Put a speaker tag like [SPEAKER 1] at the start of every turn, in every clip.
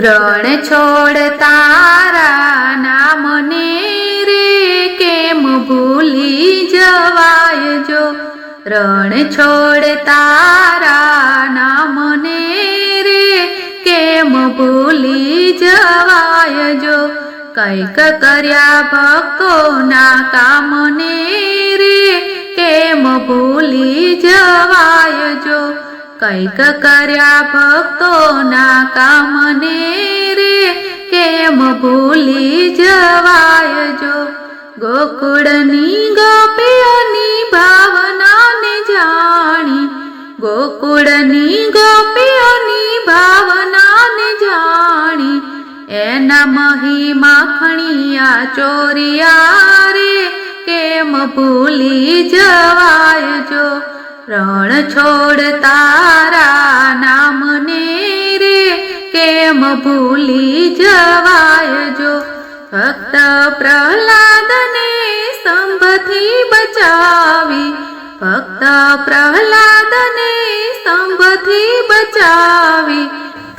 [SPEAKER 1] રણ છોડ તારા નામને રે કેમ ભૂલી જવાય જો, રણ છોડ તારા નામને રે કેમ ભૂલી જવાય જો, કંઈક કર્યા ભક્તોના કામને રે કેમ ભૂલી જવાય જો, કંઈક કર્યા ભક્તોના કામને રે કેમ ભૂલી જવાય જો, ગોકુળની ગોપીઓની ભાવનાને જાણી, ગોકુળની ગોપીઓની ભાવનાને જાણી, એના મહી માખણિયા ચોરિયા રે કેમ ભૂલી જવાય જો, રણ છોડ તારા નામને રે કેમ ભૂલી જવાય જો, ભક્ત પ્રહલાદને સ્તંભથી બચાવી, ભક્ત પ્રહલાદને સ્તંભથી બચાવી,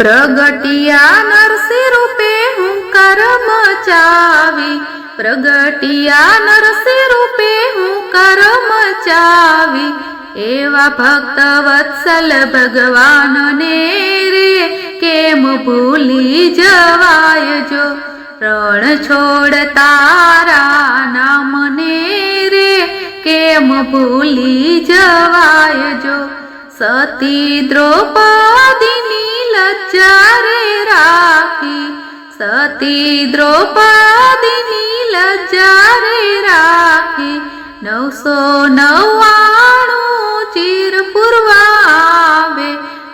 [SPEAKER 1] પ્રગટિયા નરસિંહ રૂપે હુંકાર મચાવી, પ્રગટિયા નરસિંહ રૂપે હુંકાર મચાવી, એવા ભક્ત વત્સલ ભગવાનને રે કેમ ભૂલી જવાય જો, રણ છોડ તારા નામને રે કેમ ભૂલી જવાય જો, સતી દ્રૌપદીની લજ્જા રે રાખી, સતી દ્રૌપદીની લજ્જા રે રાખી, 999 ચીર પૂરવા આવે,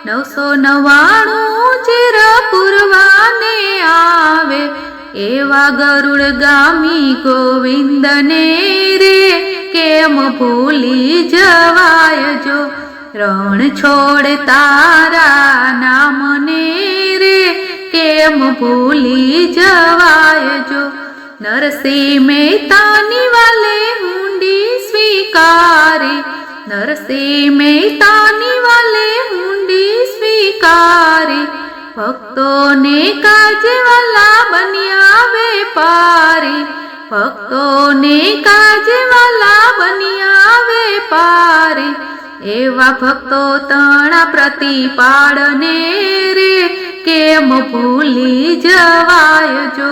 [SPEAKER 1] 999 ચીર પૂરવાને આવે, એવા ગરુડ ગામી ગોવિંદને રે કેમ ભૂલી જવાય જો, રણ છોડ તારા નામને રે કેમ ભૂલી જવાય જો, નરસિંહ મહેતાની વાલે હુંડી સ્વીકારી, નરસિંહ મહેતાની વાલે હુંડી સ્વીકારી, ભક્તોને કાજેવાલા બન્યા વેપારી, ભક્તોને કાજેવાલા બન્યા વેપારી, એવા ભક્તો તણા પ્રતિપાળને રે કેમ ભૂલી જવાય જો,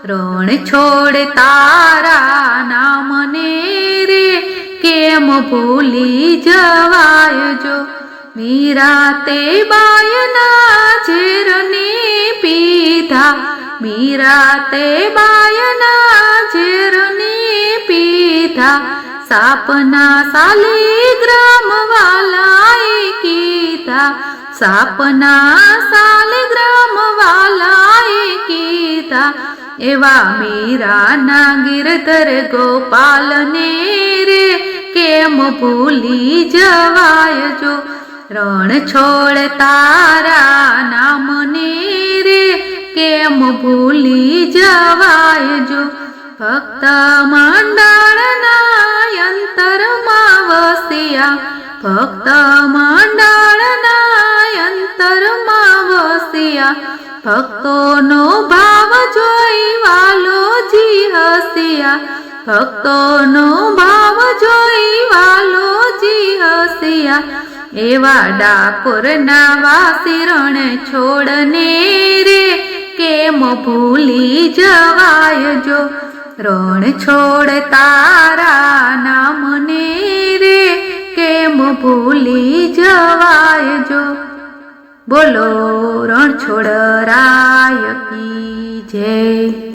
[SPEAKER 1] રણ છોડ તારા નામને રે કેમ ભૂલી જવાય જો, મીરા તે બાયના ઝેરને પીધા, મીરા તે બાયના ઝેરને પીધા, સાપના શાલિગ્રામ વાલાએ કીધા, સાપના શાલિગ્રામ વાલાએ કીધા, એવા મીરાના ગિરધર ગોપાલને રે કેમ ભૂલી જવાય જો, રણ છોડ તારા નામને રે કેમ ભૂલી જવાય જો, ભક્ત મંડળના અંતરમાં વસ્યા, ભક્ત મંડળના અંતરમાં વસ્યા, ભક્તોનો ભાવ જોઈ વાલોજી હસ્યા, ભક્તોનો ભાવ જોઈ વાલોજી હસ્યા, એવા ડાકોરના વાસી રણ છોડને રે કેમ ભૂલી જવાય જો, રણ છોડ તારા નામને રે કેમ ભૂલી જવાય જો, બોલો રણછોડ રાય કી જય।